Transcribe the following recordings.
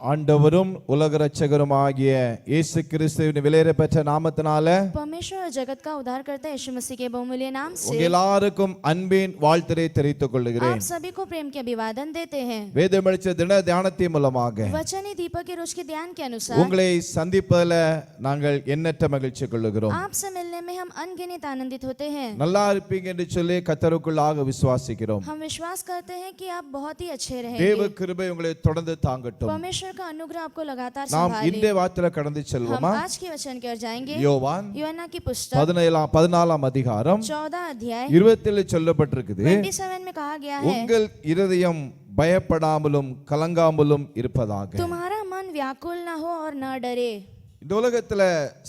ஆண்டவரும் உலக இரட்சகருமாகிய இயேசு கிறிஸ்துவின் விலையேறப்பெற்ற நாமத்தினால परमेश्वर और जगत का उद्धार करता है यीशु मसीह के बहुमूल्य नाम से உங்கள் எல்லாருக்கும் அன்பின் வாழ்த்துரை தெரிவித்துக் கொள்கிறேன். आप सभी को प्रेम के अभिवादन देते हैं. வேதமளிச்ச தின தியானத்தின் மூலமாக वचनी दीपक के रोज के ध्यान के अनुसार உங்களை சந்திப்பதில் நாங்கள் எண்ணற்ற மகிழ்ச்சி கொள்ளுகிறோம். आपसे मिलने में हम अनगिनत आनंदित होते हैं. நல்லா இருப்பீங்க என்று சொல்லி கர்த்தருக்குள்ளாக விசுவாசிக்கிறோம். हम विश्वास करते हैं कि आप बहुत ही अच्छे தேவ रहेंगे. கிருபை உங்களை தொடர்ந்து தாங்கட்டும். परमेश्वर का अनुग्रह आपको लगातार நாம் संभाले. இன்றைய வார்த்தையில கடந்து हम செல்வோமா? आज के वचन की ओर जाएंगे. யோவான் यूहन्ना की पुस्तक 14ஆம் அதிகாரம் 14 अध्याय 20 சொல்லப்பட்டிருக்குது. 27 में कहा गया है, உங்கள் இருதயம் பயப்படாமலும் கலங்காமலும் இருப்பதாக. तुम्हारा मन व्याकुल न हो और न डरे. இந்த உலகத்துல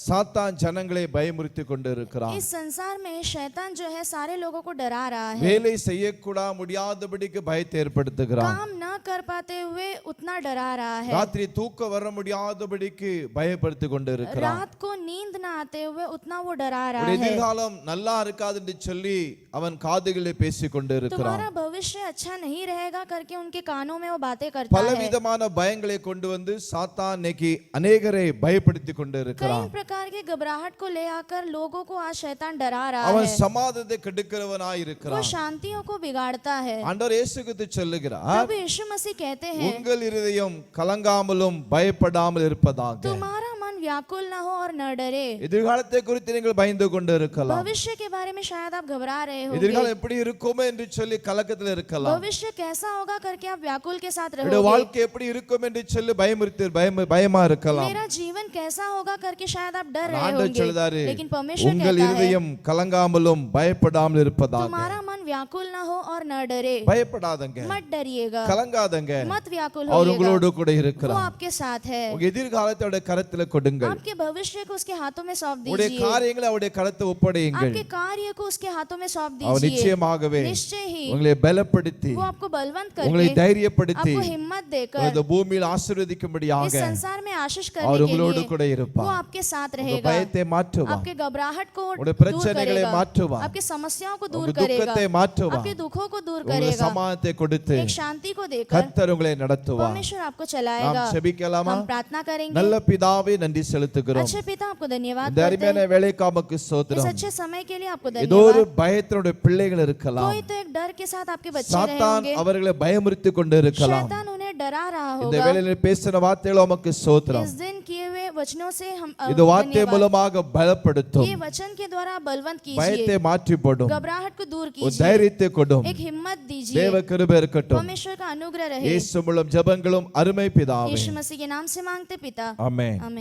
சாத்தான் ஜனங்களை பயமுறுத்தி கொண்டு இருக்கிறான். इस संसार में शैतान जो है सारे लोगों को डरा रहा है. வேலை செய்யக்கூட முடியாதபடிக்கு பயத்தை ஏற்படுத்துகிறான். काम न कर पाते हुए उतना डरा रहा है. ராத்திரி தூக்க வர முடியாதபடிக்கு பயப்படுத்தி கொண்டு இருக்கிறான். रात को नींद न आते हुए उतना वो डरा रहा है. எதிர்காலம் நல்லா இருக்காது என்று சொல்லி அவன் காதுகளை பேசிக் கொண்டு இருக்கிறான். तुम्हारा भविष्य अच्छा नहीं रहेगा करके उनके कानों में वो बातें करता है. பலவிதமான பயங்களை கொண்டு வந்து சாத்தான் இன்னைக்கு अनेகரை பயப்படுத்தி கொண்டு இருக்கிறான். कई प्रकार के घबराहट को ले आकर लोगों को आज शैतान डरा रहा அவன் है. சமாதானத்தை கெடுக்கிறவனாய் वो இருக்கிறான். शांतियों को बिगाड़ता है. ஆண்டவர் இயேசு கிறிஸ்து சொல்லுகிறார், प्रभु यीशु मसीह कहते हैं, உங்கள் இருதயம் கலங்காமலும் பயப்படாமல் இருப்பதாக. तुम्हारा मन व्याकुल न हो और न डरे. எதிர்காலத்தை குறித்து நீங்கள் பயந்து கொண்டு இருக்கலாம். भविष्य के बारे में शायद आप घबरा रहे எதிர்காலம் होंगे. எப்படி இருக்குமோ என்று சொல்லி கலக்கத்தில் இருக்கலாம். भविष्य कैसा होगा करके आप व्याकुल के साथ என்னுடைய रहोगे. வாழ்க்கை எப்படி இருக்கும் என்று சொல்லி பயமா இருக்கலாம். मेरा जीवन कैसा होगा करके शायद आप डर रहे ஆண்டவர் होंगे. சொல்றாரு, लेकिन परमेश्वर உங்கள் कहता है, இருதயம் கலங்காமலும் பயப்படாமல் இருப்பதாக. तुम्हारा मन व्याकुल न हो और न डरे. பயப்படாதங்க, मत डरिएगा, கலங்காதங்க. मत व्याकुल அவர் होइएगा. உங்களோடு கூட वो இருக்கிறார். आपके साथ है. உங்க எதிர்காலத்தோட கரத்துல கொடுங்கள். आपके भविष्य को उसके हाथों में सौंप உங்களுடைய दीजिए. காரியங்களை அவருடைய கரத்தை ஒப்படையுங்கள். आपके कार्य को उसके हाथों में सौंप அவர் दीजिए. நிச்சயமாகவே निश्चय ही உங்களை பலப்படுத்தி वो आपको बलवंत உங்களை करके தைரியப்படுத்தி आपको हिम्मत देकर இந்த பூமியில் इस ஆசீர்வதிக்கும்படியாக संसार में आशीष அவர் करने के உங்களோடு लिए கூட वो இருப்பார். आपके साथ உங்க रहेगा. பயத்தை மாற்றுவார். आपके घबराहट को உங்களுடைய दूर பிரச்சனைகளை करेगा. மாற்றுவார். आपकी समस्याओं को दूर உங்க करेगा. துக்கத்தை மாற்றுவார். आपके दुखों को दूर உங்களுக்கு करेगा. சமாதானத்தை கொடுத்து एक शांति को देकर கர்த்தர் உங்களை நடத்துவார். परमेश्वर आपको நாம் चलाएगा. செபிக்கலாமா? हम प्रार्थना करेंगे. நல்ல பிதாவே, நன்றி செலுத்துகிறோம். अच्छे पिता आपको धन्यवाद இந்த करते அருமையான हैं. வேலைக்கு உமக்கு इस ஸ்தோத்திரம். अच्छे समय के लिए आपको ஏதோ ஒரு धन्यवाद. பயத்தினுடைய பிள்ளைகள் இருக்கலாம். कोई तो एक डर के साथ आपके बच्चे रहे சாத்தான் होंगे. அவர்களை பயமுறுத்தி கொண்டு இருக்கலாம். शैतान उन्हें डरा रहा இந்த होगा. வேளையில பேசின வார்த்தைகள் உமக்கு ஸ்தோத்திரம். इस दिन किए हुए वचनों से हम இந்த வார்த்தை धन्यवाद. மூலமாக பலப்படுத்தும். ये वचन के द्वारा बलवंत பயத்தை कीजिए. மாற்றி போடும். घबराहट को दूर ஒரு कीजिए. தைரியத்தை கொடும். एक हिम्मत दीजिए. தேவ கிருபை இருக்கட்டும். परमेश्वर का अनुग्रह रहे. இயேசு மூலம் ஜெபங்களும் அருமை பிதாவே. यीशु मसीह के नाम से मांगते पिता. ஆமென். आमीन.